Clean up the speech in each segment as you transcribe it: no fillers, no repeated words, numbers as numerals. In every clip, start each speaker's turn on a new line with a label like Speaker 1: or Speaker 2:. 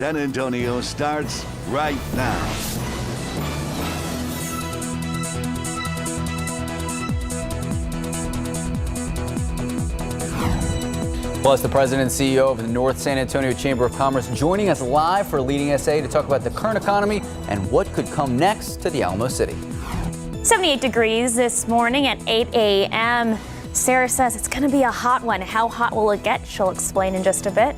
Speaker 1: San Antonio starts right now.
Speaker 2: Plus, the president and CEO of the North San Antonio Chamber of Commerce joining us live for Leading SA to talk about the current economy and what could come next to the Alamo City.
Speaker 3: 78 degrees this morning at 8 a.m. Sarah says it's going to be a hot one. How hot will it get? She'll explain in just a bit.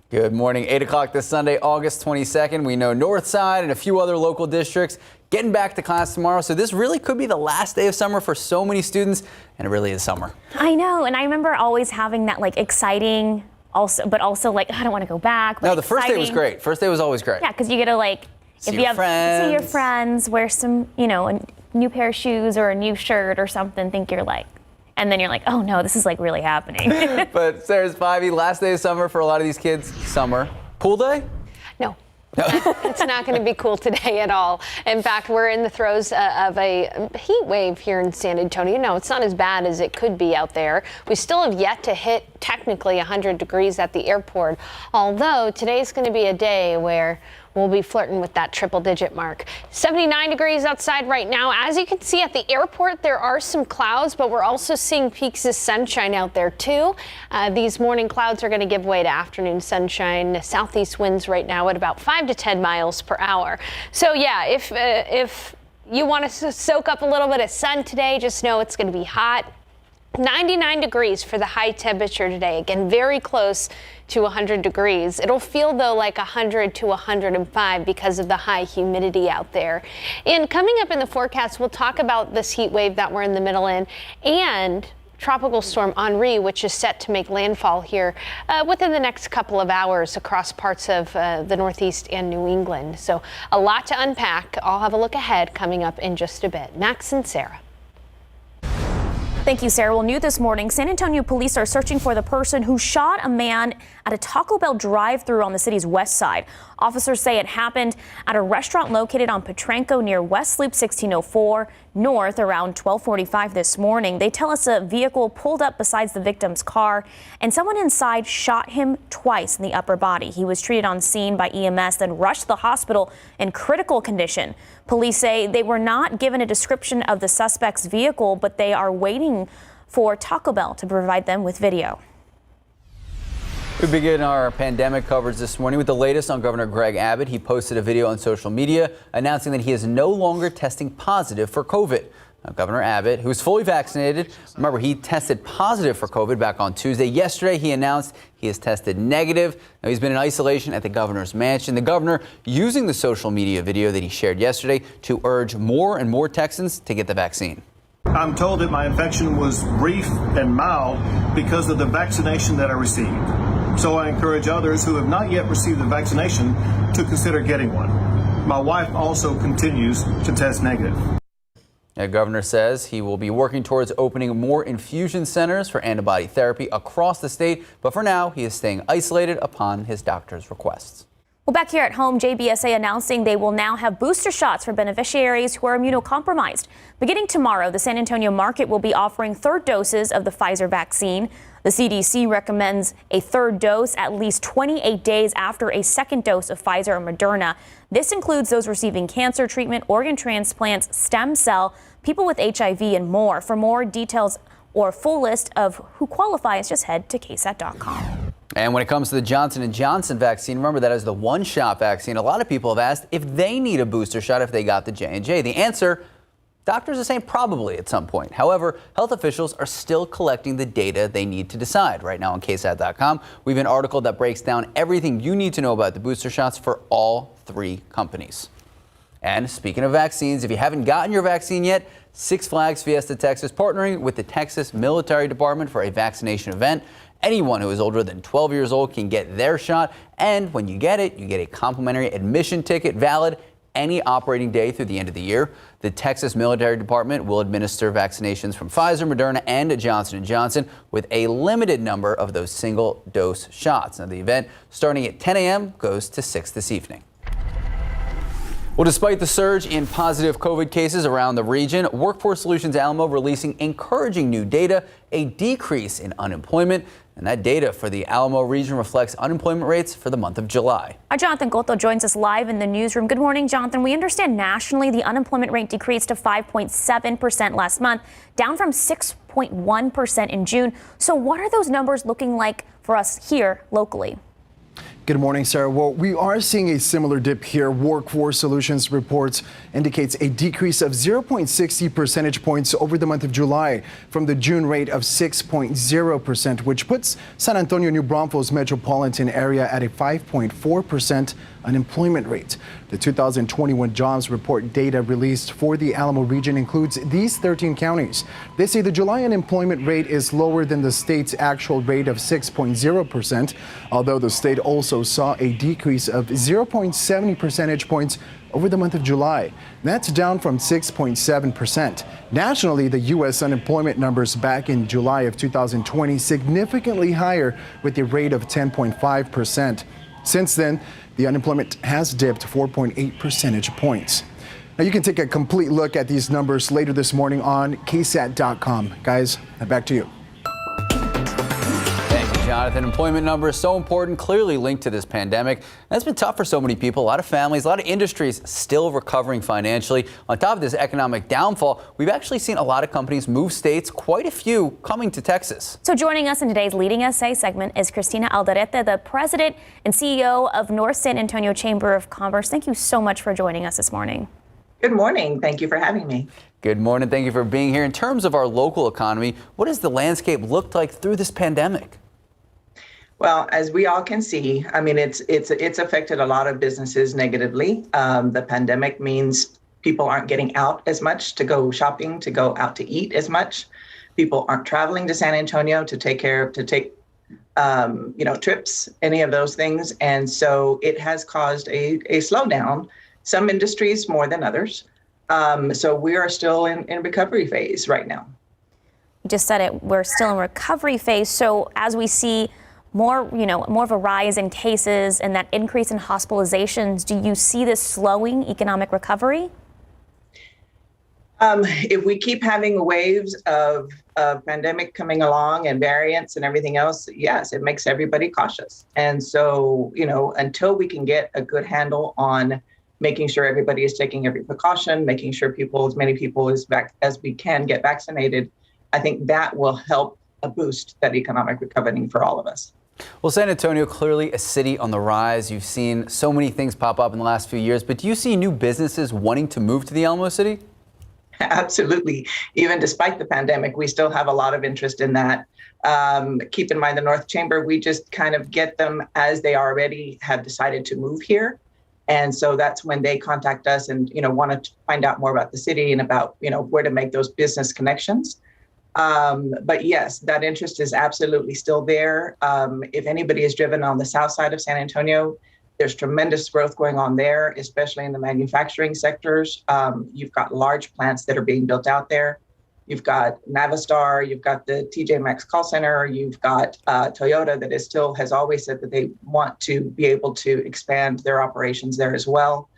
Speaker 2: Good morning. 8 o'clock this Sunday, August 22nd. We know North Side and a few other local districts getting back to class tomorrow. So this really could be the last day of summer for so many students, and it really is summer.
Speaker 3: I know. And I remember always having that exciting but also I don't want to go back.
Speaker 2: No, the first day was great. First day was always great.
Speaker 3: Yeah, because you get to see your friends, wear some, a new pair of shoes or a new shirt or something, and then you're like, oh no, this is really happening.
Speaker 2: But Sarah's 5E, last day of summer for a lot of these kids, summer. Pool day?
Speaker 4: No. It's not going to be cool today at all. In fact, we're in the throes of a heat wave here in San Antonio. No, it's not as bad as it could be out there. We still have yet to hit technically 100 degrees at the airport, although today's going to be a day where we'll be flirting with that triple-digit mark. 79 degrees outside right now. As you can see at the airport, there are some clouds, but we're also seeing peaks of sunshine out there too. These morning clouds are going to give way to afternoon sunshine. Southeast winds right now at about 5 to 10 miles per hour. So yeah, if you want to soak up a little bit of sun today, just know it's going to be hot. 99 degrees for the high temperature today. Again, very close to 100 degrees. It'll feel though like 100 to 105 because of the high humidity out there. And coming up in the forecast, we'll talk about this heat wave that we're in the middle in and Tropical Storm Henri, which is set to make landfall here within the next couple of hours across parts of the Northeast and New England. So a lot to unpack. I'll have a look ahead coming up in just a bit. Max and Sarah.
Speaker 3: Thank you, Sarah. Well, new this morning, San Antonio police are searching for the person who shot a man at a Taco Bell drive-thru on the city's west side. Officers say it happened at a restaurant located on Petranco near West Loop 1604 North around 12:45 this morning. They tell us a vehicle pulled up beside the victim's car and someone inside shot him twice in the upper body. He was treated on scene by EMS, then rushed to the hospital in critical condition. Police say they were not given a description of the suspect's vehicle, but they are waiting for Taco Bell to provide them with video.
Speaker 2: We begin our pandemic coverage this morning with the latest on Governor Greg Abbott. He posted a video on social media announcing that he is no longer testing positive for COVID. Now, Governor Abbott, who is fully vaccinated, remember he tested positive for COVID back on Tuesday. Yesterday, he announced he has tested negative. Now, he's been in isolation at the governor's mansion. The governor using the social media video that he shared yesterday to urge more and more Texans to get the vaccine.
Speaker 5: I'm told that my infection was brief and mild because of the vaccination that I received. So I encourage others who have not yet received the vaccination to consider getting one. My wife also continues to test negative.
Speaker 2: The governor says he will be working towards opening more infusion centers for antibody therapy across the state, but for now he is staying isolated upon his doctor's requests.
Speaker 3: Well, back here at home, JBSA announcing they will now have booster shots for beneficiaries who are immunocompromised. Beginning tomorrow, the San Antonio market will be offering third doses of the Pfizer vaccine. The CDC recommends a third dose at least 28 days after a second dose of Pfizer or Moderna. This includes those receiving cancer treatment, organ transplants, stem cell, people with HIV, and more. For more details or full list of who qualifies, just head to KSAT.com.
Speaker 2: And when it comes to the Johnson & Johnson vaccine, remember that is the one-shot vaccine. A lot of people have asked if they need a booster shot if they got the J&J. The answer, doctors are saying probably at some point. However, health officials are still collecting the data they need to decide. Right now on KSAT.com, we have an article that breaks down everything you need to know about the booster shots for all three companies. And speaking of vaccines, if you haven't gotten your vaccine yet, Six Flags Fiesta Texas partnering with the Texas Military Department for a vaccination event. Anyone who is older than 12 years old can get their shot, and when you get it, you get a complimentary admission ticket valid any operating day through the end of the year. The Texas Military Department will administer vaccinations from Pfizer, Moderna, and Johnson & Johnson with a limited number of those single-dose shots. Now, the event, starting at 10 a.m., goes to 6 this evening. Well, despite the surge in positive COVID cases around the region, Workforce Solutions Alamo releasing encouraging new data, a decrease in unemployment. And that data for the Alamo region reflects unemployment rates for the month of July.
Speaker 3: Our Jonathan Goto joins us live in the newsroom. Good morning, Jonathan. We understand nationally the unemployment rate decreased to 5.7% last month, down from 6.1% in June. So what are those numbers looking like for us here locally?
Speaker 6: Good morning, Sarah. Well, we are seeing a similar dip here. Workforce Solutions reports indicates a decrease of 0.60 percentage points over the month of July from the June rate of 6.0%, which puts San Antonio, New Braunfels metropolitan area at a 5.4% unemployment rate. The 2021 jobs report data released for the Alamo region includes these 13 counties. They say the July unemployment rate is lower than the state's actual rate of 6.0%, although the state also saw a decrease of 0.70 percentage points over the month of July. That's down from 6.7%. Nationally, the U.S. unemployment numbers back in July of 2020 significantly higher with a rate of 10.5%. Since then, the unemployment has dipped 4.8 percentage points. Now, you can take a complete look at these numbers later this morning on KSAT.com. Guys, back to you.
Speaker 2: Thank you, Jonathan. Employment numbers so important, clearly linked to this pandemic. That's been tough for so many people. A lot of families, a lot of industries still recovering financially. On top of this economic downfall, we've actually seen a lot of companies move states, quite a few coming to Texas.
Speaker 3: So joining us in today's Leading SA segment is Cristina Alderete, the president and CEO of North San Antonio Chamber of Commerce. Thank you so much for joining us this morning.
Speaker 7: Good morning. Thank you for having me.
Speaker 2: Good morning. Thank you for being here. In terms of our local economy, what does the landscape look like through this pandemic?
Speaker 7: Well, as we all can see, I mean, it's affected a lot of businesses negatively. The pandemic means people aren't getting out as much to go shopping, to go out to eat as much. People aren't traveling to San Antonio to take trips, any of those things. And so it has caused a slowdown, some industries more than others. So we are still in recovery phase right now.
Speaker 3: You just said it, we're still in recovery phase. So as we see more of a rise in cases and that increase in hospitalizations, do you see this slowing economic recovery?
Speaker 7: If we keep having waves of pandemic coming along and variants and everything else, yes, it makes everybody cautious. And so, until we can get a good handle on making sure everybody is taking every precaution, making sure as many people as we can get vaccinated, I think that will help boost that economic recovery for all of us.
Speaker 2: Well, San Antonio, clearly a city on the rise. You've seen so many things pop up in the last few years, but do you see new businesses wanting to move to the Alamo City?
Speaker 7: Absolutely. Even despite the pandemic, we still have a lot of interest in that. Keep in mind the North Chamber, we just kind of get them as they already have decided to move here. And so that's when they contact us and, want to find out more about the city and about, where to make those business connections. But yes, that interest is absolutely still there. If anybody is driven on the south side of San Antonio, there's tremendous growth going on there, especially in the manufacturing sectors. You've got large plants that are being built out there. You've got Navistar, you've got the TJ Maxx call center, you've got Toyota that has always said that they want to be able to expand their operations there as well.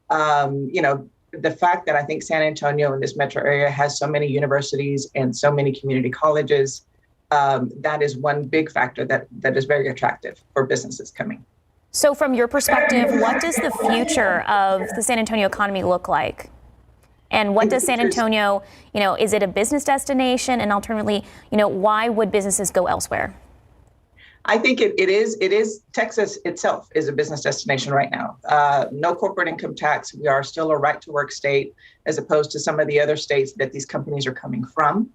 Speaker 7: The fact that I think San Antonio and this metro area has so many universities and so many community colleges, that is one big factor that is very attractive for businesses coming.
Speaker 3: So from your perspective, what does the future of the San Antonio economy look like? And what does San Antonio, is it a business destination? And alternately, why would businesses go elsewhere?
Speaker 7: I think it is. Texas itself is a business destination right now. No corporate income tax. We are still a right to work state as opposed to some of the other states that these companies are coming from.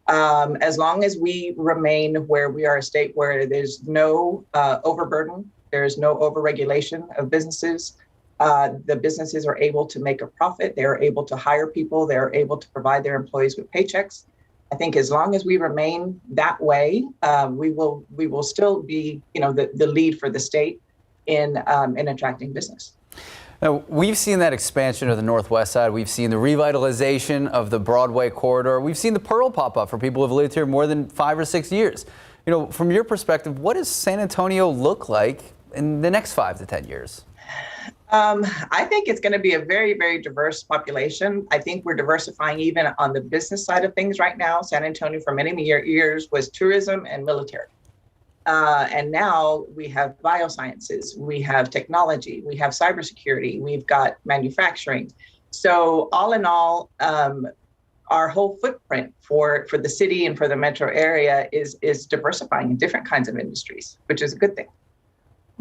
Speaker 7: As long as we remain where we are a state where there's no overburden, there's no overregulation of businesses. The businesses are able to make a profit. They're able to hire people. They're able to provide their employees with paychecks. I think as long as we remain that way, we will still be, the lead for the state in attracting business.
Speaker 2: Now, we've seen that expansion of the Northwest side. We've seen the revitalization of the Broadway corridor. We've seen the Pearl pop up for people who have lived here more than 5 or 6 years. From your perspective, what does San Antonio look like in the next 5 to 10 years?
Speaker 7: I think it's going to be a very, very diverse population. I think we're diversifying even on the business side of things right now. San Antonio for many years was tourism and military. And now we have biosciences, we have technology, we have cybersecurity, we've got manufacturing. So all in all, our whole footprint for the city and for the metro area is diversifying in different kinds of industries, which is a good thing.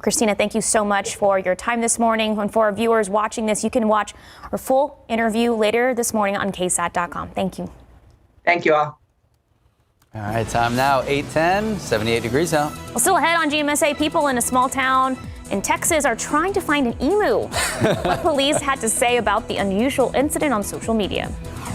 Speaker 3: Christina, thank you so much for your time this morning. And for our viewers watching this, you can watch our full interview later this morning on KSAT.com. Thank you.
Speaker 7: Thank you all.
Speaker 2: All right, time now, 8:10, 78 degrees out.
Speaker 3: Well, still ahead on GMSA, people in a small town in Texas are trying to find an emu. What police had to say about the unusual incident on social media.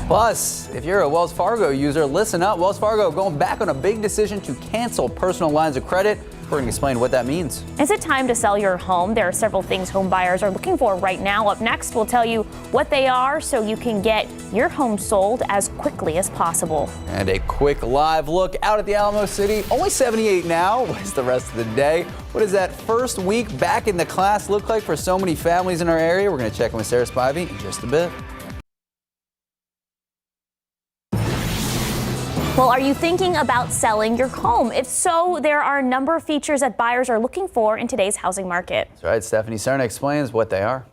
Speaker 2: Plus, if you're a Wells Fargo user, listen up. Wells Fargo going back on a big decision to cancel personal lines of credit. We're going to explain what that means.
Speaker 3: Is it time to sell your home? There are several things home buyers are looking for right now. Up next, we'll tell you what they are so you can get your home sold as quickly as possible.
Speaker 2: And a quick live look out at the Alamo City. Only 78 now. What's the rest of the day? What does that first week back in the class look like for so many families in our area? We're going to check in with Sarah Spivey in just a bit.
Speaker 3: Well, are you thinking about selling your home? If so, there are a number of features that buyers are looking for in today's housing market.
Speaker 2: That's right. Stephanie Serna explains what they are.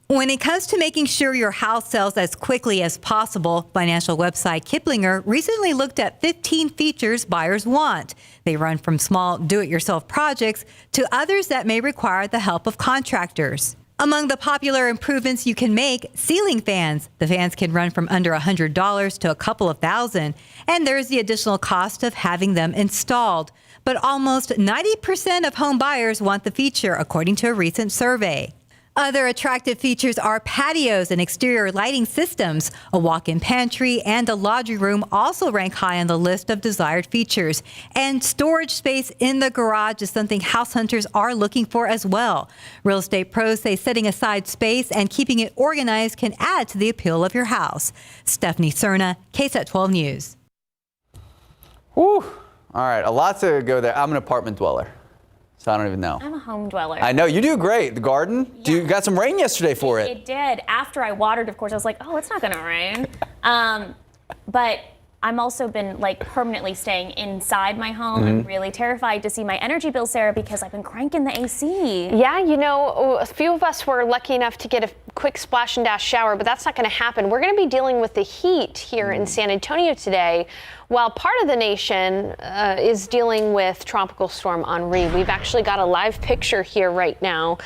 Speaker 8: When it comes to making sure your house sells as quickly as possible, financial website Kiplinger recently looked at 15 features buyers want. They run from small do-it-yourself projects to others that may require the help of contractors. Among the popular improvements you can make, ceiling fans. The fans can run from under $100 to a couple of thousand, and there's the additional cost of having them installed. But almost 90% of home buyers want the feature, according to a recent survey. Other attractive features are patios and exterior lighting systems. A walk-in pantry and a laundry room also rank high on the list of desired features. And storage space in the garage is something house hunters are looking for as well. Real estate pros say setting aside space and keeping it organized can add to the appeal of your house. Stephanie Serna, KSAT 12 News.
Speaker 2: Whew. All right, a lot to go there. I'm an apartment dweller, so I don't even know.
Speaker 3: I'm a home dweller.
Speaker 2: I know, you do great. The garden,
Speaker 3: Yeah.
Speaker 2: you got some rain yesterday for it.
Speaker 3: It did. After I watered, of course, I was like, oh, it's not going to rain. But I'm also been like permanently staying inside my home. I'm really terrified to see my energy bill, Sarah, because I've been cranking the AC.
Speaker 4: Yeah, you know, a few of us were lucky enough to get a quick splash and dash shower, but that's not going to happen. We're going to be dealing with the heat here in San Antonio today, while part of the nation is dealing with Tropical Storm Henri. We've actually got a live picture here right now.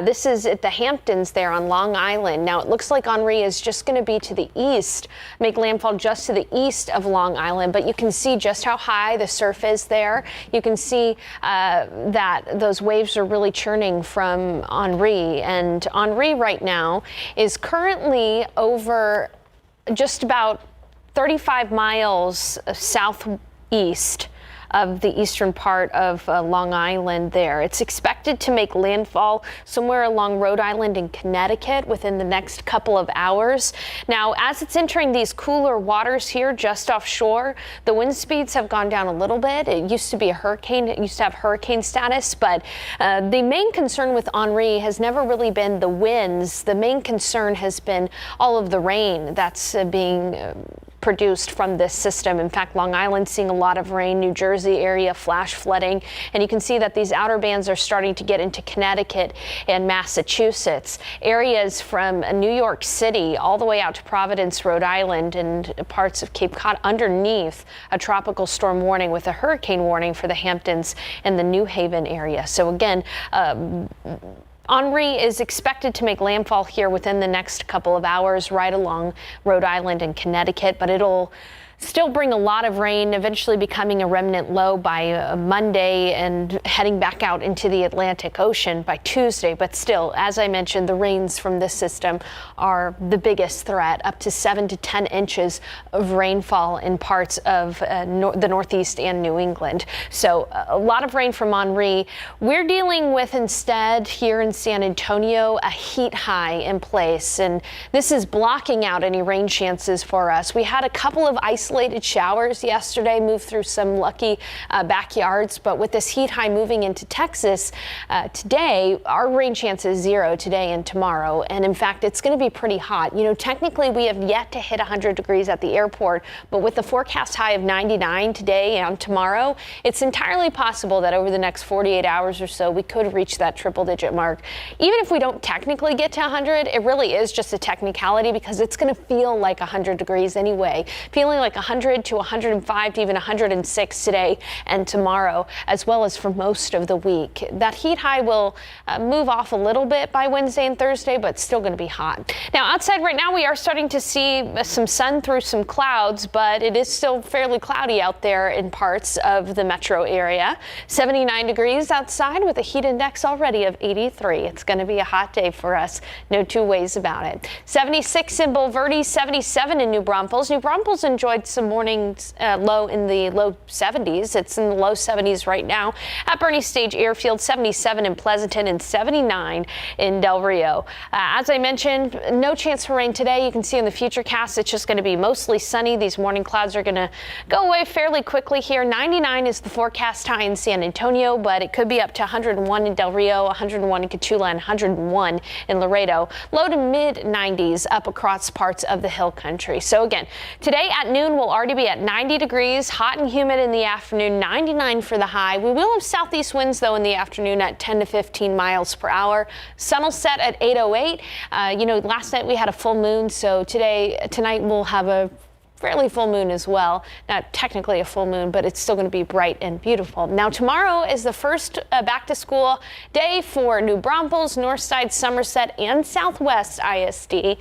Speaker 4: This is at the Hamptons there on Long Island. Now, it looks like Henri is just going to be to the east, make landfall just to the east of Long Island, but you can see just how high the surf is there. You can see that those waves are really churning from Henri, and Henri right now is currently over just about 35 miles southeast of the eastern part of Long Island there. It's expected to make landfall somewhere along Rhode Island and Connecticut within the next couple of hours. Now, as it's entering these cooler waters here just offshore, the wind speeds have gone down a little bit. It used to be a hurricane. It used to have hurricane status, but the main concern with Henri has never really been the winds. The main concern has been all of the rain that's being produced from this system. In fact, Long Island seeing a lot of rain, New Jersey area flash flooding, and you can see that these outer bands are starting to get into Connecticut and Massachusetts. Areas from New York City all the way out to Providence, Rhode Island, and parts of Cape Cod underneath a tropical storm warning with a hurricane warning for the Hamptons and the New Haven area. So again, Henri is expected to make landfall here within the next couple of hours right along Rhode Island and Connecticut, but it'll still bring a lot of rain, eventually becoming a remnant low by Monday and heading back out into the Atlantic Ocean by Tuesday. But still, as I mentioned, the rains from this system are the biggest threat, up to 7 to 10 inches of rainfall in parts of the Northeast and New England. So a lot of rain from Henri. We're dealing with instead here in San Antonio a heat high in place, and this is blocking out any rain chances for us. We had a couple of isolated isolated showers yesterday, moved through some lucky backyards. But with this heat high moving into Texas today, our rain chance is 0 today and tomorrow. And in fact, it's going to be pretty hot. You know, technically we have yet to hit 100 degrees at the airport, but with the forecast high of 99 today and tomorrow, it's entirely possible that over the next 48 hours or so, we could reach that triple digit mark. Even if we don't technically get to 100, it really is just a technicality because it's going to feel like 100 degrees anyway, feeling like 100 to 105 to even 106 today and tomorrow, as well as for most of the week. That heat high will move off a little bit by Wednesday and Thursday, but still going to be hot. Now outside right now, we are starting to see some sun through some clouds, but it is still fairly cloudy out there in parts of the metro area. 79 degrees outside with a heat index already of 83. It's going to be a hot day for us. No two ways about it. 76 in Bulverde, 77 in New Braunfels. New Braunfels enjoyed some mornings low in the low 70s. It's in the low 70s right now. At Bernie Stage Airfield, 77 in Pleasanton and 79 in Del Rio. As I mentioned, no chance for rain today. You can see in the futurecast it's just going to be mostly sunny. These morning clouds are going to go away fairly quickly here. 99 is the forecast high in San Antonio, but it could be up to 101 in Del Rio, 101 in Cotulla, and 101 in Laredo. Low to mid 90s up across parts of the hill country. So again, today at noon we'll already be at 90 degrees, hot and humid in the afternoon, 99 for the high. We will have southeast winds though in the afternoon at 10 to 15 miles per hour. Sun will set at 8:08. You know, last night we had a full moon, so tonight we'll have a fairly full moon as well. Not technically a full moon, but it's still going to be bright and beautiful. Now tomorrow is the first back to school day for New Braunfels, Northside, Somerset, and Southwest ISD.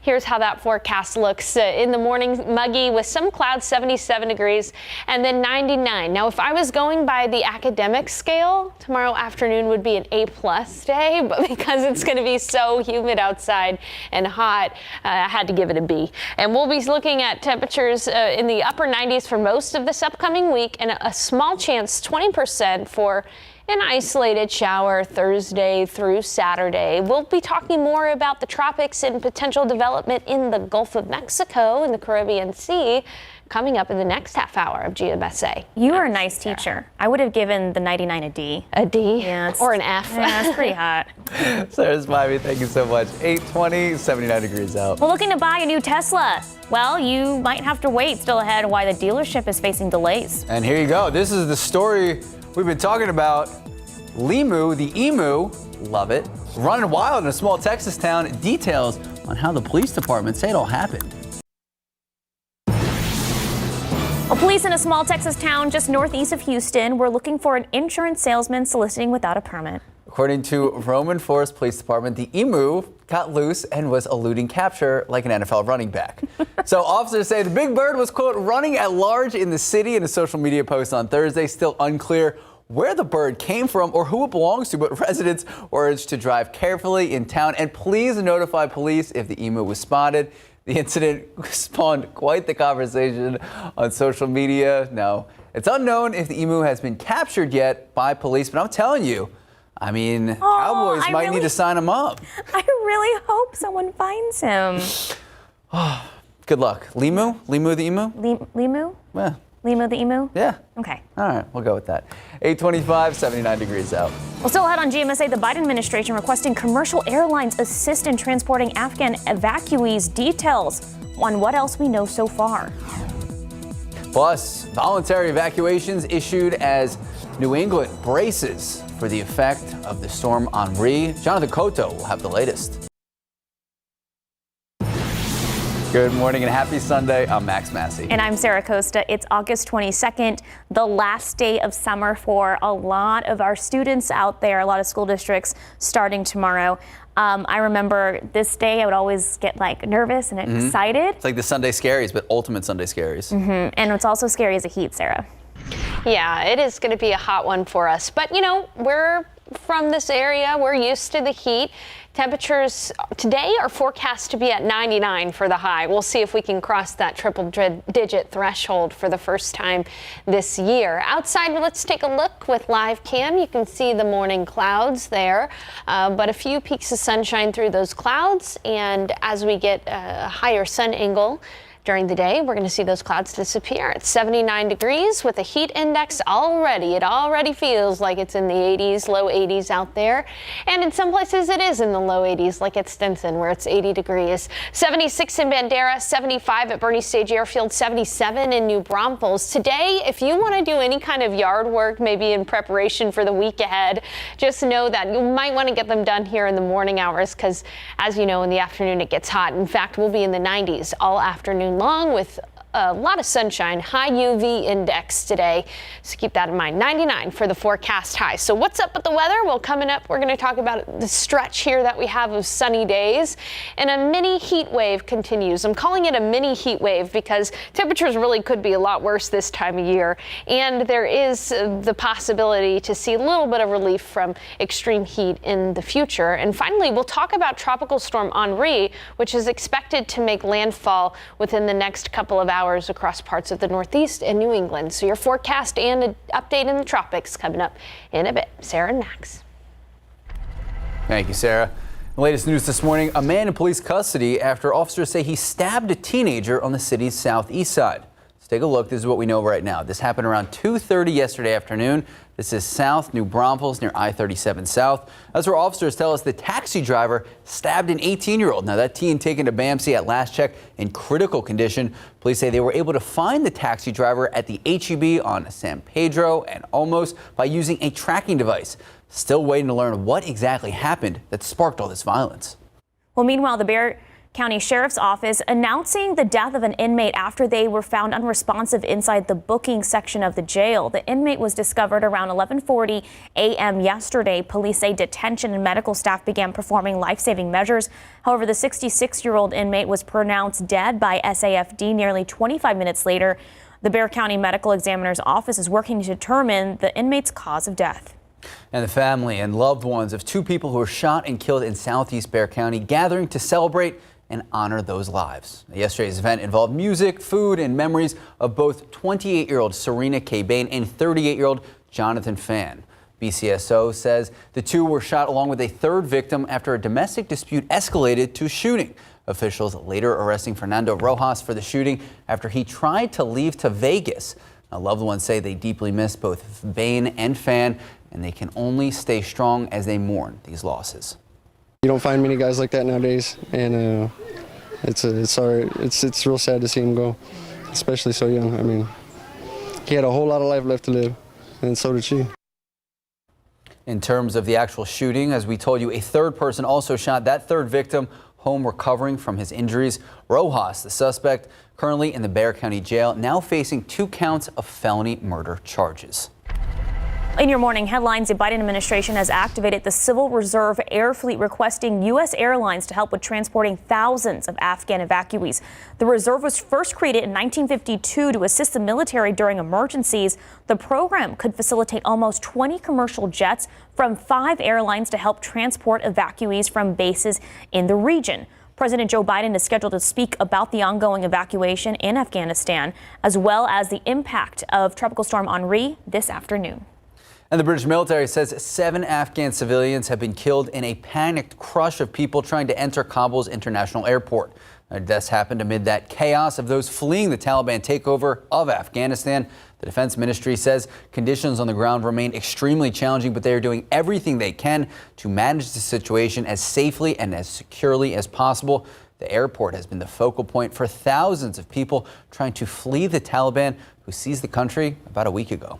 Speaker 4: Here's how that forecast looks. In the morning, muggy with some clouds, 77 degrees, and then 99. Now if I was going by the academic scale, tomorrow afternoon would be an A+ day, but because it's going to be so humid outside and hot, I had to give it a B. And we'll be looking at temperatures in the upper 90s for most of this upcoming week, and a small chance, 20%, for an isolated shower Thursday through Saturday. We'll be talking more about the tropics and potential development in the Gulf of Mexico and the Caribbean Sea coming up in the next half hour of GMSA.
Speaker 3: You are a nice teacher. I would have given the 99 a D.
Speaker 4: A D?
Speaker 3: Yeah,
Speaker 4: or an F.
Speaker 3: Yeah, it's pretty hot.
Speaker 2: Sarah Spivey, thank you so much. 8:20, 79 degrees out.
Speaker 3: Well, looking to buy a new Tesla? Well, you might have to wait. Still ahead, why the dealership is facing delays.
Speaker 2: And here you go. This is the story we've been talking about. Limu, the emu, love it, running wild in a small Texas town. Details on how the police department say it all happened.
Speaker 3: Well, police in a small Texas town just northeast of Houston were looking for an insurance salesman soliciting without a permit.
Speaker 2: According to Roman Forest Police Department, the emu got loose and was eluding capture like an NFL running back. So officers say the big bird was, quote, running at large in the city. In a social media post on Thursday, still unclear where the bird came from or who it belongs to, but residents were urged to drive carefully in town and please notify police if the emu was spotted. The incident spawned quite the conversation on social media. Now, it's unknown if the emu has been captured yet by police, but I'm telling you, I mean, Cowboys might need to sign him up.
Speaker 3: I really hope someone finds him.
Speaker 2: Good luck. Limu? Limu the emu?
Speaker 3: Limu?
Speaker 2: Yeah.
Speaker 3: Limu the emu?
Speaker 2: Yeah.
Speaker 3: Okay.
Speaker 2: All right, we'll go with that. 8:25, 79 degrees out.
Speaker 3: Well, still ahead on GMSA, the Biden administration requesting commercial airlines assist in transporting Afghan evacuees. Details on what else we know so far.
Speaker 2: Plus, voluntary evacuations issued as New England braces for the effect of the storm Henri. Jonathan Cotto will have the latest. Good morning and happy Sunday. I'm Max Massey.
Speaker 3: And I'm Sarah Costa. It's August 22nd, the last day of summer for a lot of our students out there, a lot of school districts starting tomorrow. I remember this day, I would always get like nervous and excited.
Speaker 2: It's like the Sunday scaries, but ultimate Sunday scaries.
Speaker 3: And what's also scary is the heat, Sarah.
Speaker 4: Yeah, it is going to be a hot one for us. But, you know, we're from this area. We're used to the heat. Temperatures today are forecast to be at 99 for the high. We'll see if we can cross that triple-digit threshold for the first time this year. Outside, let's take a look with live cam. You can see the morning clouds there, but a few peaks of sunshine through those clouds. And as we get a higher sun angle, During the day, we're going to see those clouds disappear. It's 79 degrees with a heat index already. It already feels like it's in the 80s, low 80s out there. And in some places it is in the low 80s, like at Stinson, where it's 80 degrees. 76 in Bandera, 75 at Bernie Stage Airfield, 77 in New Braunfels. Today, if you want to do any kind of yard work, maybe in preparation for the week ahead, just know that you might want to get them done here in the morning hours because, as you know, in the afternoon it gets hot. In fact, we'll be in the 90s all afternoon long with a lot of sunshine, high UV index today. So keep that in mind. 99 for the forecast high. So what's up with the weather? Well, coming up, we're going to talk about the stretch here that we have of sunny days, and a mini heat wave continues. I'm calling it a mini heat wave because temperatures really could be a lot worse this time of year, and there is the possibility to see a little bit of relief from extreme heat in the future. And finally, we'll talk about Tropical Storm Henri, which is expected to make landfall within the next couple of hours across parts of the Northeast and New England. So your forecast and an update in the tropics coming up in a bit. Sarah and Max.
Speaker 2: Thank you, Sarah. The latest news this morning, a man in police custody after officers say he stabbed a teenager on the city's southeast side. Let's take a look. This is what we know right now. This happened around 2:30 yesterday afternoon. This is South New Braunfels near I-37 South. That's where officers tell us the taxi driver stabbed an 18-year-old. Now, that teen taken to BAMC at last check in critical condition. Police say they were able to find the taxi driver at the HEB on San Pedro and Olmos by using a tracking device. Still waiting to learn what exactly happened that sparked all this violence.
Speaker 3: Well, meanwhile, the Bexar County Sheriff's Office announcing the death of an inmate after they were found unresponsive inside the booking section of the jail. The inmate was discovered around 11:40 a.m. yesterday. Police say detention and medical staff began performing life-saving measures. However, the 66-year-old inmate was pronounced dead by SAFD nearly 25 minutes later. The Bexar County Medical Examiner's Office is working to determine the inmate's cause of death.
Speaker 2: And the family and loved ones of two people who were shot and killed in southeast Bexar County gathering to celebrate and honor those lives. Yesterday's event involved music, food, and memories of both 28-year-old Serena K. Bain and 38-year-old Jonathan Fan. BCSO says the two were shot along with a third victim after a domestic dispute escalated to shooting. Officials later arresting Fernando Rojas for the shooting after he tried to leave to Vegas. Now, loved ones say they deeply miss both Bain and Fan, and they can only stay strong as they mourn these losses.
Speaker 9: You don't find many guys like that nowadays, and it's real sad to see him go, especially so young. I mean, he had a whole lot of life left to live, and so did she.
Speaker 2: In terms of the actual shooting, as we told you, a third person also shot. That third victim home recovering from his injuries. Rojas, the suspect, currently in the Bexar County Jail, now facing 2 counts of felony murder charges.
Speaker 3: In your morning headlines, the Biden administration has activated the Civil Reserve Air Fleet, requesting U.S. airlines to help with transporting thousands of Afghan evacuees. The reserve was first created in 1952 to assist the military during emergencies. The program could facilitate almost 20 commercial jets from 5 airlines to help transport evacuees from bases in the region. President Joe Biden is scheduled to speak about the ongoing evacuation in Afghanistan, as well as the impact of Tropical Storm Henri this afternoon.
Speaker 2: And the British military says 7 Afghan civilians have been killed in a panicked crush of people trying to enter Kabul's international airport. Deaths happened amid that chaos of those fleeing the Taliban takeover of Afghanistan. The Defense Ministry says conditions on the ground remain extremely challenging, but they are doing everything they can to manage the situation as safely and as securely as possible. The airport has been the focal point for thousands of people trying to flee the Taliban, who seized the country about a week ago.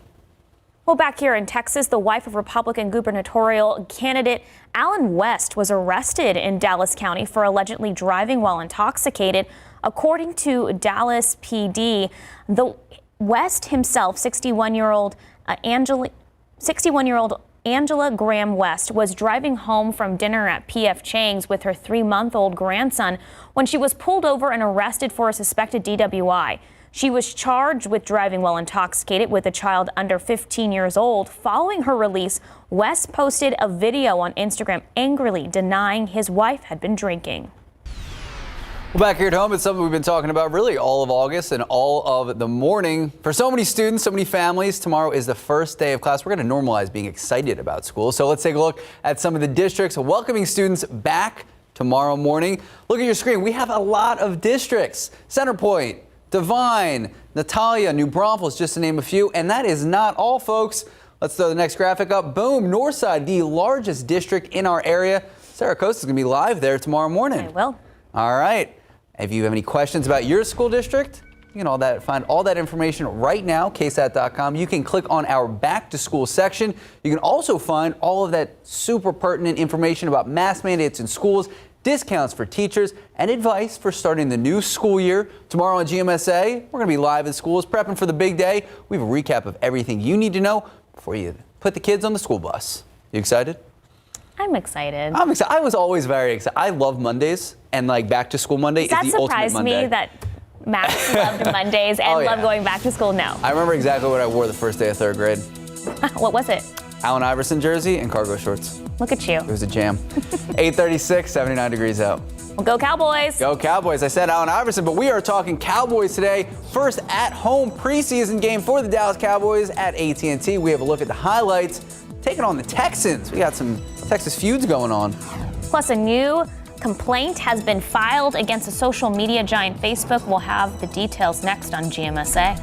Speaker 3: Well, back here in Texas, the wife of Republican gubernatorial candidate Allen West was arrested in Dallas County for allegedly driving while intoxicated. According to Dallas PD, the West himself, 61-year-old Angela Graham West, was driving home from dinner at P.F. Chang's with her 3-month-old grandson when she was pulled over and arrested for a suspected DWI. She was charged with driving while intoxicated with a child under 15 years old. Following her release, West posted a video on Instagram angrily denying his wife had been drinking.
Speaker 2: Well, back here at home, it's something we've been talking about really all of August and all of the morning. For so many students, so many families, tomorrow is the first day of class. We're going to normalize being excited about school. So let's take a look at some of the districts welcoming students back tomorrow morning. Look at your screen. We have a lot of districts. Centerpoint, Devine, Natalia, New Braunfels, just to name a few. And that is not all, folks. Let's throw the next graphic up. Boom, Northside, the largest district in our area. Sarah Costa is going to be live there tomorrow morning.
Speaker 3: I will.
Speaker 2: All right. If you have any questions about your school district, you can find all that information right now, KSAT.com. You can click on our back to school section. You can also find all of that super pertinent information about mask mandates in schools, discounts for teachers, and advice for starting the new school year. Tomorrow on GMSA, we're going to be live in schools, prepping for the big day. We have a recap of everything you need to know before you put the kids on the school bus. You excited?
Speaker 3: I'm excited.
Speaker 2: I'm excited. I was always very excited. I love Mondays, and back to school Monday is the ultimate Monday.
Speaker 3: That surprised me that Max loved Mondays and loved going back to school. No.
Speaker 2: I remember exactly what I wore the first day of third grade.
Speaker 3: What was it?
Speaker 2: Allen Iverson jersey and cargo shorts.
Speaker 3: Look at you.
Speaker 2: It was a jam. 8:36, 79 degrees out.
Speaker 3: Well, go Cowboys.
Speaker 2: Go Cowboys. I said Allen Iverson, but we are talking Cowboys today. First at-home preseason game for the Dallas Cowboys at AT&T. We have a look at the highlights. Taking on the Texans. We got some Texas feuds going on.
Speaker 3: Plus, a new complaint has been filed against the social media giant Facebook. We'll have the details next on GMSA.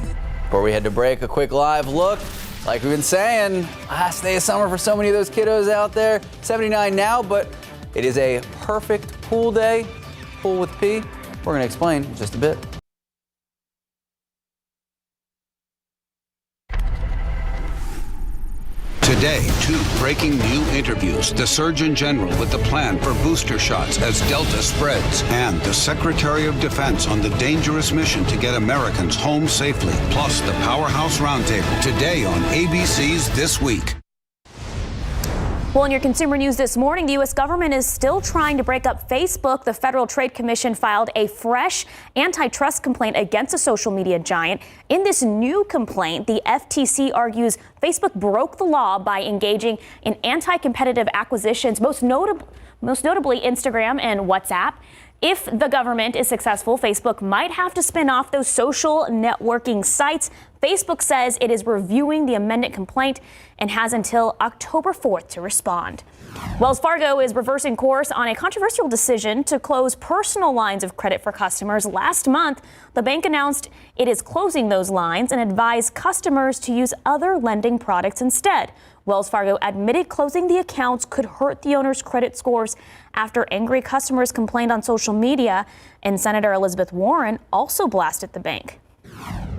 Speaker 2: Before we head to break, a quick live look. Like we've been saying, last day of summer for so many of those kiddos out there. 79 now, but it is a perfect pool day. Pool with P. We're going to explain in just a bit.
Speaker 10: Today, 2 breaking new interviews. The Surgeon General with the plan for booster shots as Delta spreads. And the Secretary of Defense on the dangerous mission to get Americans home safely. Plus the Powerhouse Roundtable. Today on ABC's This Week.
Speaker 3: Well, in your consumer news this morning, the U.S. government is still trying to break up Facebook. The Federal Trade Commission filed a fresh antitrust complaint against the social media giant. In this new complaint, the FTC argues Facebook broke the law by engaging in anti-competitive acquisitions, most notably Instagram and WhatsApp. If the government is successful, Facebook might have to spin off those social networking sites. Facebook says it is reviewing the amended complaint and has until October 4th to respond. Wells Fargo is reversing course on a controversial decision to close personal lines of credit for customers. Last month, the bank announced it is closing those lines and advised customers to use other lending products instead. Wells Fargo admitted closing the accounts could hurt the owner's credit scores after angry customers complained on social media, and Senator Elizabeth Warren also blasted the bank.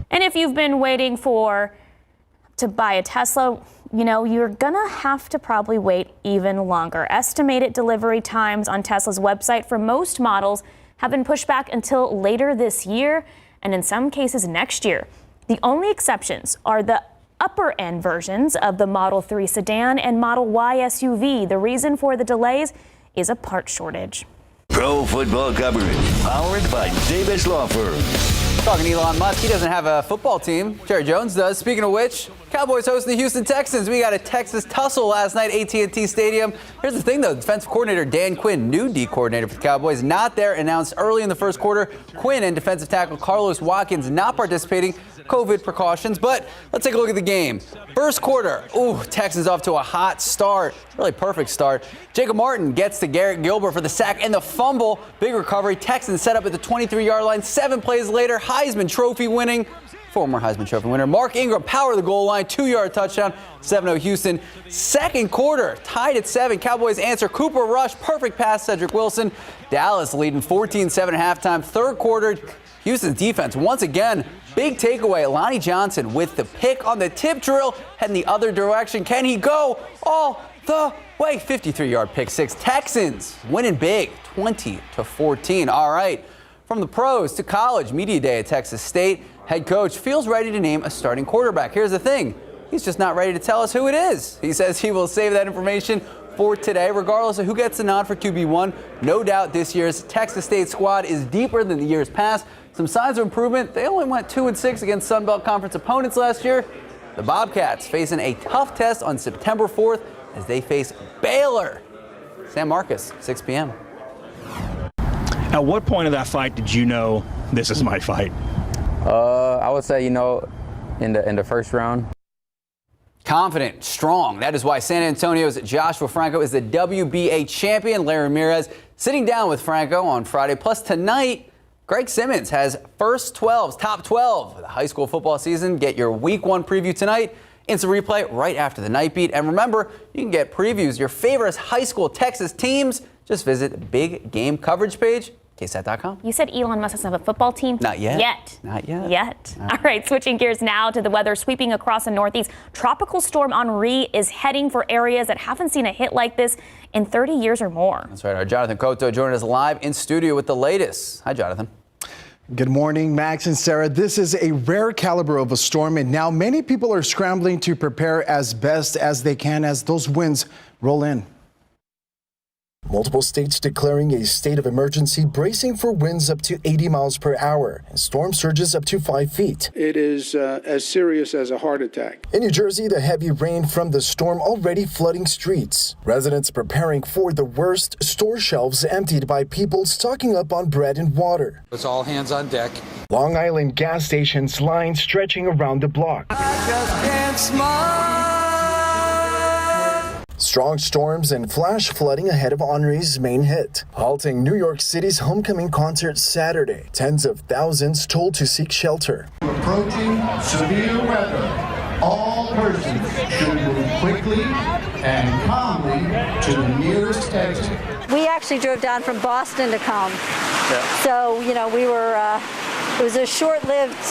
Speaker 3: And if you've been waiting to buy a Tesla, you're gonna have to probably wait even longer. Estimated delivery times on Tesla's website for most models have been pushed back until later this year, and in some cases next year. The only exceptions are the upper end versions of the Model 3 sedan and Model Y SUV. The reason for the delays is a part shortage.
Speaker 1: Pro football coverage powered by Davis Law Firm.
Speaker 2: Talking Elon Musk, he doesn't have a football team. Jerry Jones does. Speaking of which, Cowboys hosting the Houston Texans. We got a Texas tussle last night, AT&T Stadium. Here's the thing, though. Defensive coordinator Dan Quinn, new D coordinator for the Cowboys, not there. Announced early in the first quarter. Quinn and defensive tackle Carlos Watkins not participating. COVID precautions, but let's take a look at the game. First quarter, Texans off to a hot start. Really perfect start. Jacob Martin gets to Garrett Gilbert for the sack and the fumble. Big recovery. Texans set up at the 23-yard line. 7 plays later, Heisman Trophy winning. Former Heisman Trophy winner Mark Ingram power the goal line. 2-yard touchdown. 7-0 Houston. Second quarter, tied at 7. Cowboys answer. Cooper Rush, perfect pass, Cedric Wilson. Dallas leading 14-7 at halftime. Third quarter, Houston's defense once again. Big takeaway, Lonnie Johnson with the pick on the tip drill, heading the other direction. Can he go all the way? 53-yard pick six. Texans winning big, 20-14. All right, from the pros to college, media day at Texas State. Head coach feels ready to name a starting quarterback. Here's the thing, he's just not ready to tell us who it is. He says he will save that information for today, regardless of who gets the nod for QB1. No doubt this year's Texas State squad is deeper than the years past. Some signs of improvement. They only went 2-6 against Sun Belt Conference opponents last year. The Bobcats facing a tough test on September 4th as they face Baylor. San Marcos, 6 p.m.
Speaker 11: At what point of that fight did you know this is my fight?
Speaker 12: I would say, in the first round.
Speaker 2: Confident, strong. That is why San Antonio's Joshua Franco is the WBA champion. Larry Ramirez sitting down with Franco on Friday. Plus tonight, Greg Simmons has first 12s, top 12 of the high school football season. Get your week 1 preview tonight. Instant replay right after the night beat. And remember, you can get previews, your favorite high school Texas teams. Just visit the big game coverage page, KSAT.com.
Speaker 3: You said Elon Musk doesn't have a football team?
Speaker 2: Not yet.
Speaker 3: Not yet. All right, switching gears now to the weather sweeping across the Northeast. Tropical storm Henri is heading for areas that haven't seen a hit like this in 30 years or more.
Speaker 2: That's right. Our Jonathan Cotto joining us live in studio with the latest. Hi, Jonathan.
Speaker 6: Good morning, Max and Sarah. This is a rare caliber of a storm, and now many people are scrambling to prepare as best as they can as those winds roll in.
Speaker 12: Multiple states declaring a state of emergency, bracing for winds up to 80 miles per hour and storm surges up to 5 feet.
Speaker 13: It is as serious as a heart attack.
Speaker 12: In New Jersey, the heavy rain from the storm already flooding streets. Residents preparing for the worst, store shelves emptied by people stocking up on bread and water.
Speaker 14: It's all hands on deck.
Speaker 12: Long Island gas stations lines stretching around the block.
Speaker 14: I just can't smile.
Speaker 12: Strong storms and flash flooding ahead of Henri's main hit, halting New York City's homecoming concert Saturday. Tens of thousands told to seek shelter.
Speaker 15: Approaching severe weather, all persons should move quickly and calmly to the nearest exit.
Speaker 16: We actually drove down from Boston to come. Yeah. So, we were, it was a short-lived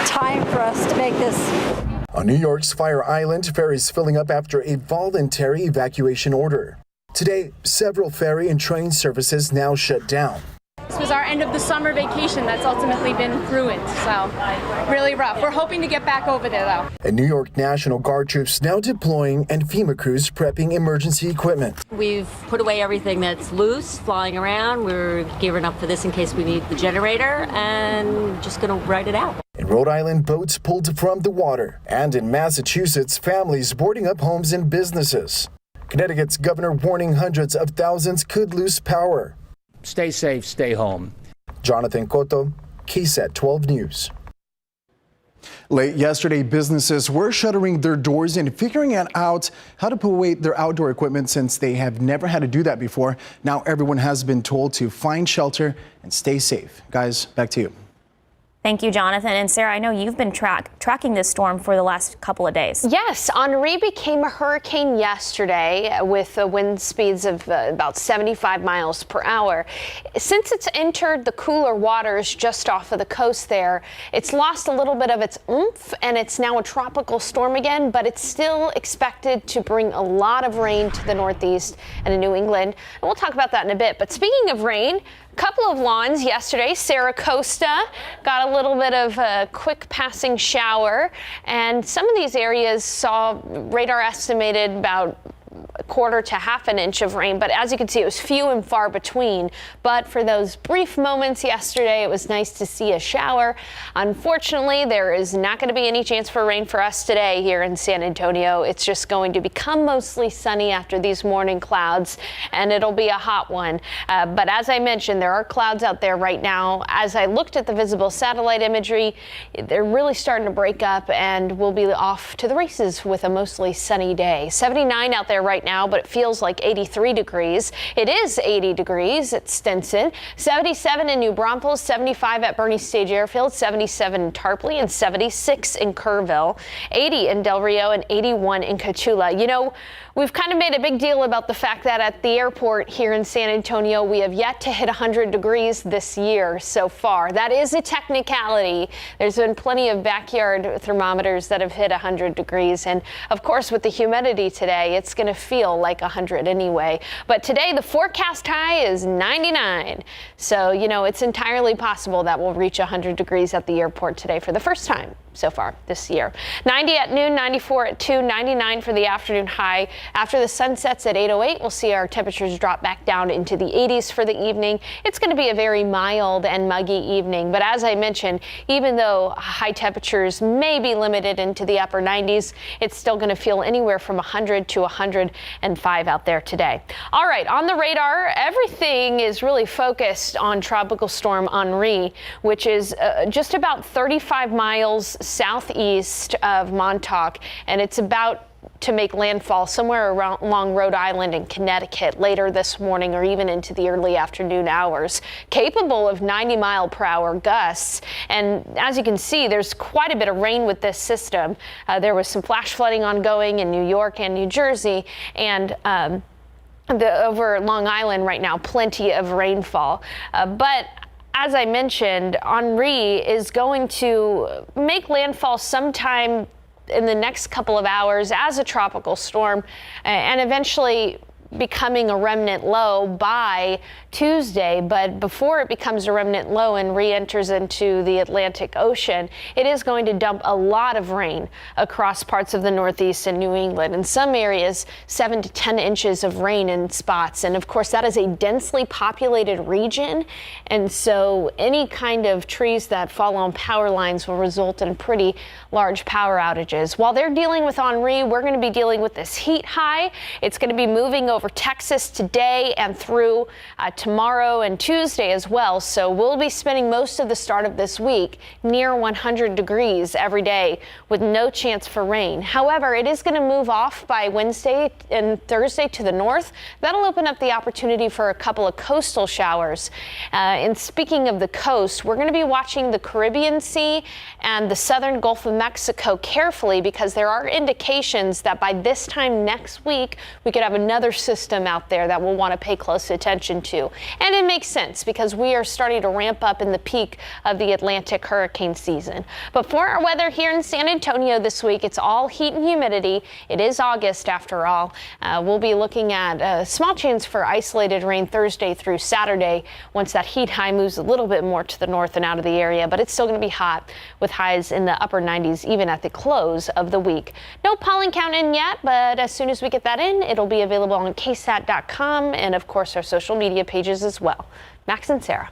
Speaker 16: time for us to make this.
Speaker 12: On New York's Fire Island, ferries filling up after a voluntary evacuation order. Today, several ferry and train services now shut down.
Speaker 17: This was our end of the summer vacation that's ultimately been ruined, so really rough. We're hoping to get back over there, though.
Speaker 12: And New York National Guard troops now deploying and FEMA crews prepping emergency equipment.
Speaker 18: We've put away everything that's loose, flying around. We're gearing up for this in case we need the generator, and just going to ride it out.
Speaker 12: In Rhode Island, boats pulled from the water. And in Massachusetts, families boarding up homes and businesses. Connecticut's governor warning hundreds of thousands could lose power.
Speaker 19: Stay safe, stay home.
Speaker 12: Jonathan Cotto, KSAT 12 News.
Speaker 6: Late yesterday, businesses were shuttering their doors and figuring out how to put away their outdoor equipment since they have never had to do that before. Now everyone has been told to find shelter and stay safe. Guys, back to you.
Speaker 3: Thank you, Jonathan. And Sarah, I know you've been tracking this storm for the last couple of days.
Speaker 4: Yes, Henri became a hurricane yesterday with wind speeds of about 75 miles per hour. Since it's entered the cooler waters just off of the coast there, it's lost a little bit of its oomph, and it's now a tropical storm again, but it's still expected to bring a lot of rain to the Northeast and in New England. And we'll talk about that in a bit. But speaking of rain, couple of lawns yesterday. Sarah Costa got a little bit of a quick passing shower, and some of these areas saw radar estimated about a quarter to half an inch of rain, but as you can see, it was few and far between. But for those brief moments yesterday, it was nice to see a shower. Unfortunately, there is not going to be any chance for rain for us today here in San Antonio. It's just going to become mostly sunny after these morning clouds, and it'll be a hot one. But as I mentioned, there are clouds out there right now. As I looked at the visible satellite imagery, they're really starting to break up, and we'll be off to the races with a mostly sunny day. 79 out there right now, but it feels like 83 degrees. It is 80 degrees at Stinson, 77 in New Braunfels, 75 at Bernie Stage Airfield, 77 in Tarpley, and 76 in Kerrville, 80 in Del Rio, and 81 in Cotulla. You know, we've kind of made a big deal about the fact that at the airport here in San Antonio, we have yet to hit 100 degrees this year so far. That is a technicality. There's been plenty of backyard thermometers that have hit 100 degrees. And of course, with the humidity today, it's going to feel like 100 anyway. But today, the forecast high is 99. So, you know, it's entirely possible that we'll reach 100 degrees at the airport today for the first time so far this year. 90 at noon, 94 at 2, 99 for the afternoon high. After the sun sets at 8:08, we'll see our temperatures drop back down into the 80s for the evening. It's going to be a very mild and muggy evening. But as I mentioned, even though high temperatures may be limited into the upper 90s, it's still going to feel anywhere from 100 to 105 out there today. All right, on the radar, everything is really focused on Tropical Storm Henri, which is just about 35 miles southeast of Montauk, and it's about to make landfall somewhere along Rhode Island and Connecticut later this morning or even into the early afternoon hours, capable of 90-mile-per-hour gusts. And as you can see, there's quite a bit of rain with this system. There was some flash flooding ongoing in New York and New Jersey, and over Long Island right now, plenty of rainfall. But as I mentioned, Henri is going to make landfall sometime in the next couple of hours as a tropical storm and eventually becoming a remnant low by Tuesday. But before it becomes a remnant low and re-enters into the Atlantic Ocean, it is going to dump a lot of rain across parts of the Northeast and New England. In some areas, 7 to 10 inches of rain in spots. And of course, that is a densely populated region. And so any kind of trees that fall on power lines will result in pretty large power outages. While they're dealing with Henri, we're going to be dealing with this heat high. It's going to be moving over Texas today and through tomorrow and Tuesday as well. So we'll be spending most of the start of this week near 100 degrees every day with no chance for rain. However, it is going to move off by Wednesday and Thursday to the north. That'll open up the opportunity for a couple of coastal showers. And speaking of the coast, we're going to be watching the Caribbean Sea and the southern Gulf of Mexico carefully because there are indications that by this time next week, we could have another system out there that we'll want to pay close attention to. And it makes sense because we are starting to ramp up in the peak of the Atlantic hurricane season. But for our weather here in San Antonio this week, it's all heat and humidity. It is August after all. We'll be looking at a small chance for isolated rain Thursday through Saturday once that heat high moves a little bit more to the north and out of the area. But it's still going to be hot with highs in the upper 90s even at the close of the week. No pollen count in yet, but as soon as we get that in, it'll be available on KSAT.com and of course our social media pages as well. Max and Sarah.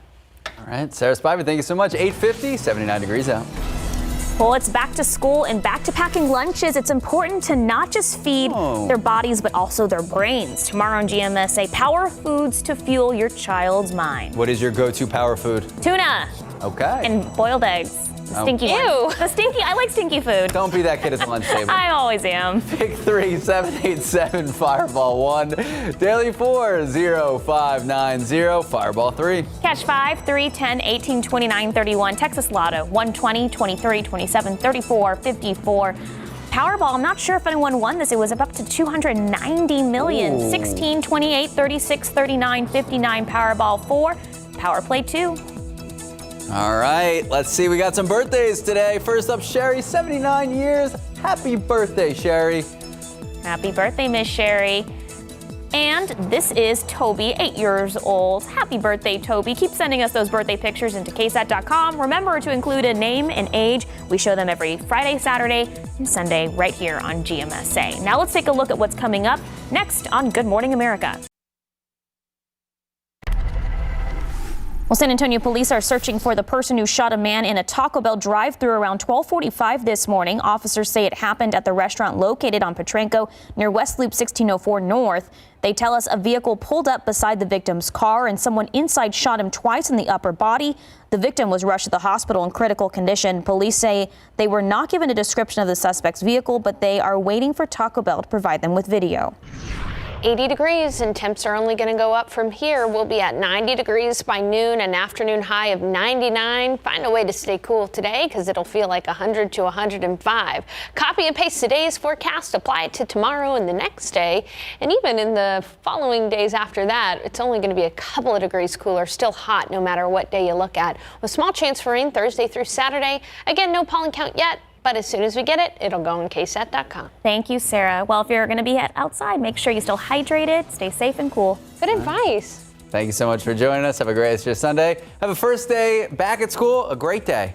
Speaker 2: All right, Sarah Spivey, thank you so much. 8:50, 79 degrees out.
Speaker 3: Well, it's back to school and back to packing lunches. It's important to not just feed their bodies, but also their brains. Tomorrow on GMSA, power foods to fuel your child's mind.
Speaker 2: What is your go-to power food?
Speaker 3: Tuna.
Speaker 2: Okay.
Speaker 3: And boiled eggs. The stinky ones. The stinky, I like stinky food.
Speaker 2: Don't be that kid at the lunch table.
Speaker 3: I always am.
Speaker 2: Pick 3, 787, Fireball 1. Daily 4, 0590, Fireball 3.
Speaker 3: Catch 5, 3, 10, 18, 29, 31. Texas Lotto, 120, 23, 27, 34, 54. Powerball, I'm not sure if anyone won this. It was up to 290 million. Ooh. 16, 28, 36, 39, 59. Powerball 4. Power Play 2.
Speaker 2: All right, let's see. We got some birthdays today. First up, Sherry, 79 years. Happy birthday, Sherry.
Speaker 3: Happy birthday, Miss Sherry. And this is Toby, 8 years old. Happy birthday, Toby. Keep sending us those birthday pictures into KSAT.com. Remember to include a name and age. We show them every Friday, Saturday, and Sunday right here on GMSA. Now let's take a look at what's coming up next on Good Morning America. Well, San Antonio police are searching for the person who shot a man in a Taco Bell drive-thru around 12:45 this morning. Officers say it happened at the restaurant located on Petrenko near West Loop 1604 North. They tell us a vehicle pulled up beside the victim's car and someone inside shot him twice in the upper body. The victim was rushed to the hospital in critical condition. Police say they were not given a description of the suspect's vehicle, but they are waiting for Taco Bell to provide them with video.
Speaker 4: 80 degrees and temps are only going to go up from here. We'll be at 90 degrees by noon, an afternoon high of 99. Find a way to stay cool today because it'll feel like 100 to 105. Copy and paste today's forecast, apply it to tomorrow and the next day. And even in the following days after that, it's only going to be a couple of degrees cooler, still hot no matter what day you look at. With small chance for rain Thursday through Saturday. Again, no pollen count yet. But as soon as we get it, it'll go on KSAT.com.
Speaker 3: Thank you, Sarah. Well, if you're going to be outside, make sure you still hydrated, stay safe and cool.
Speaker 4: Good advice.
Speaker 2: Thank you so much for joining us. Have a great rest of your Sunday. Have a first day back at school, a great day.